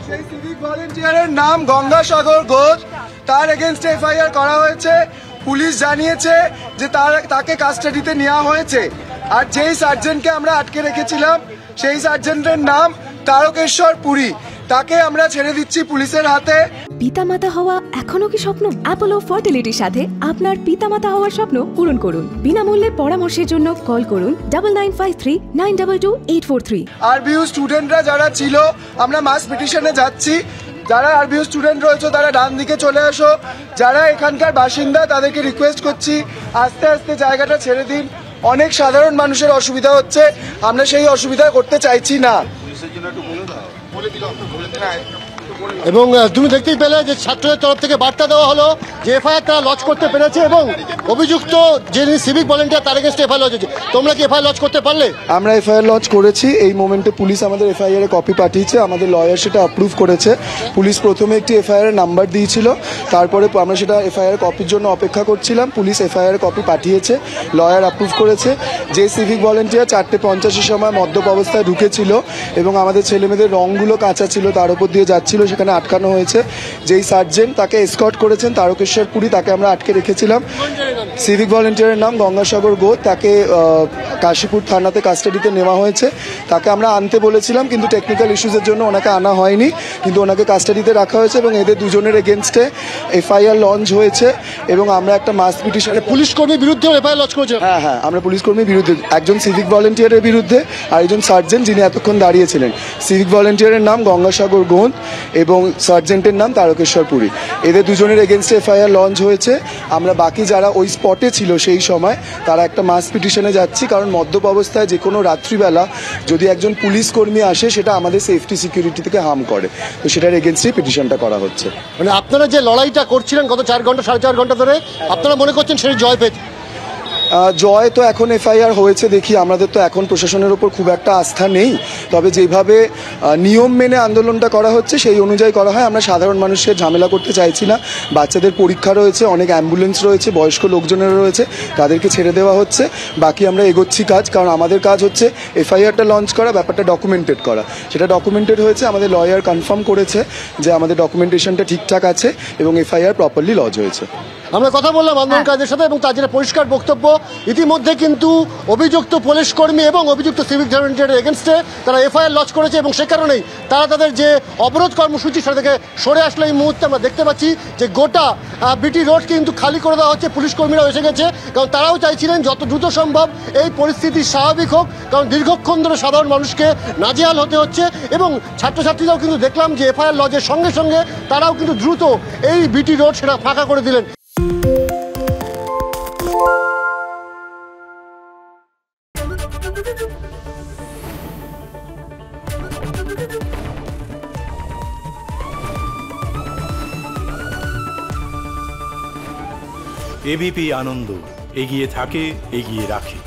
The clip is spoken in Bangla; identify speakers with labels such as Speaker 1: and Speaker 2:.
Speaker 1: সেই সিভিক ভলেন্টিয়ারের নাম গঙ্গাসাগর ঘোষ, তার এগেইনস্টে এফআইআর করা হয়েছে। পুলিশ জানিয়েছে যে তাকে কাস্টাডিতে নেওয়া হয়েছে। আর যেই সার্জেন্টকে আমরা আটকে রেখেছিলাম সেই সার্জেন্টের নাম তারকেশ্বর পুরী, তাকে আমরা ছেড়ে দিচ্ছি পুলিশের হাতে।
Speaker 2: পিতামাতা হওয়া এখনো কি স্বপ্ন? অ্যাপোলো ফার্টিলিটির সাথে আপনার পিতামাতা হওয়ার স্বপ্ন পূরণ করুন। বিনামূল্যে পরামর্শের জন্য কল করুন 9953922843।
Speaker 1: আরবিইউ স্টুডেন্টরা যারা ছিল, আমরা মাস পিটিশনে যাচ্ছি। যারা আরবিইউ স্টুডেন্ট রয়েছে তারা ডান দিকে চলে আসো। যারা এখানকার বাসিন্দা তাদেরকে রিকোয়েস্ট করছি আস্তে আস্তে জায়গাটা ছেড়ে দিন। অনেক সাধারণ মানুষের অসুবিধা হচ্ছে, আমরা সেই অসুবিধা করতে চাইছি না।
Speaker 3: এবং তুমি দেখতেই পেলে যে ছাত্রদের তরফ থেকে বার্তা দেওয়া হলো যে এফআইআর তারা লঞ্চ করতে পেরেছে এবং অভিযুক্ত যিনি সিভিক ভলেন্টিয়ার তার এগেইনস্টে এফআইআর লঞ্চ হয়েছে। তোমরা কি এফআইআর লঞ্চ করতে পারলে?
Speaker 1: আমরা এফআইআর লঞ্চ করেছি। এই মোমেন্টে পুলিশ আমাদের এফআইআর এর কপি পাঠিয়েছে, আমাদের লয়ার সেটা অ্যাপ্রুভ করেছে। পুলিশ প্রথমে একটি এফআইআর নাম্বার দিয়েছিল, তারপরে আমরা সেটা এফআইআর কপির জন্য অপেক্ষা করছিলাম। পুলিশ এফআইআর কপি পাঠিয়েছে, লয়ার অ্যাপ্রুভ করেছে। যে সিভিক ভলেন্টিয়ার 4:50 সময় মদ্যপ অবস্থায় ঢুকেছিল এবং আমাদের ছেলেমেয়েদের রঙগুলো কাঁচা ছিল, তার উপর দিয়ে যাচ্ছিল, সেখানে আটকানো হয়েছে। যেই সার্জেন্ট তাকে এসকর্ট করেছেন তারকেশ্বর পুরী, তাকে আমরা আটকে রেখেছিলাম। সিভিক ভলেন্টিয়ারের নাম গঙ্গাসাগর ঘোষ, তাকে কাশীপুর থানাতে কাস্টাডিতে নেওয়া হয়েছে। তাকে আমরা আনতে বলেছিলাম কিন্তু টেকনিক্যাল ইস্যুসের জন্য ওনাকে আনা হয়নি, কিন্তু ওনাকে কাস্টাডিতে রাখা হয়েছে এবং এদের দুজনের এগেনস্টে এফআইআর লঞ্চ হয়েছে এবং আমরা একটা মাস পিটিশন।
Speaker 3: পুলিশ কর্মীর বিরুদ্ধে এফআইআর লঞ্চ করেছে?
Speaker 1: হ্যাঁ, আমরা পুলিশ কর্মীর বিরুদ্ধে, একজন সিভিক ভলেন্টিয়ারের বিরুদ্ধে আর একজন সার্জেন্ট যিনি এতক্ষণ দাঁড়িয়েছিলেন। সিভিক ভলেন্টিয়ারের নাম গঙ্গাসাগর ঘোষ এবং সার্জেন্টের নাম তারকেশ্বর পুরী। এদের দুজনের এগেনস্টে এফআইআর লঞ্চ হয়েছে। আমরা বাকি যারা ওই স্পটে ছিল সেই সময় তারা একটা মাস পিটিশনে যাচ্ছি, কারণ মদ্যপ অবস্থায় যে কোনো রাত্রিবেলা যদি একজন পুলিশ কর্মী আসে সেটা আমাদের সেফটি সিকিউরিটি থেকে হার্ম করে, তো সেটার এগেনস্টে পিটিশনটা করা হচ্ছে।
Speaker 3: মানে আপনারা যে লড়াইটা করছিলেন গত 4 ঘন্টা 4.5 ঘন্টা ধরে, আপনারা মনে করছেন সেই জয় পেয়েছে?
Speaker 1: জয় তো এখন এফআইআর হয়েছে দেখি, আমাদের তো এখন প্রশাসনের ওপর খুব একটা আস্থা নেই। তবে যেভাবে নিয়ম মেনে আন্দোলনটা করা হচ্ছে সেই অনুযায়ী করা হয়। আমরা সাধারণ মানুষের ঝামেলা করতে চাইছি না। বাচ্চাদের পরীক্ষা রয়েছে, অনেক অ্যাম্বুলেন্স রয়েছে, বয়স্ক লোকজনেরা রয়েছে, তাদেরকে ছেড়ে দেওয়া হচ্ছে। বাকি আমরা এগোচ্ছি কাজ, কারণ আমাদের কাজ হচ্ছে এফআইআরটা লঞ্চ করা, ব্যাপারটা ডকুমেন্টেড করা। সেটা ডকুমেন্টেড হয়েছে, আমাদের লয়ার কনফার্ম করেছে যে আমাদের ডকুমেন্টেশনটা ঠিকঠাক আছে এবং এফআইআর প্রপারলি লঞ্চ হয়েছে।
Speaker 3: আমরা কথা বললাম আন্দোলনকারীদের সাথে এবং তার জন্য পরিষ্কার বক্তব্য, ইতিমধ্যে কিন্তু অভিযুক্ত পুলিশ কর্মী এবং অভিযুক্ত সিভিক ভলেন্টিয়ারের এগেনস্টে তারা এফআইআর লঞ্চ করেছে এবং সে কারণেই তারা তাদের যে অবরোধ কর্মসূচি সেটা থেকে সরে আসলে এই মুহূর্তে আমরা দেখতে পাচ্ছি যে গোটা বিটি রোড কিন্তু খালি করে দেওয়া হচ্ছে। পুলিশ কর্মীরাও এসে গেছে, কারণ তারাও চাইছিলেন যত দ্রুত সম্ভব এই পরিস্থিতি স্বাভাবিক হোক, কারণ দীর্ঘক্ষণ ধরে সাধারণ মানুষকে নাজেহাল হতে হচ্ছে। এবং ছাত্রছাত্রীরাও কিন্তু দেখলাম যে এফআইআর লঞ্চের সঙ্গে সঙ্গে তারাও কিন্তু দ্রুত এই বিটি রোড সেটা ফাঁকা করে দিলেন।
Speaker 4: এবিপি আনন্দ এগিয়ে থাকে, এগিয়ে রাখে।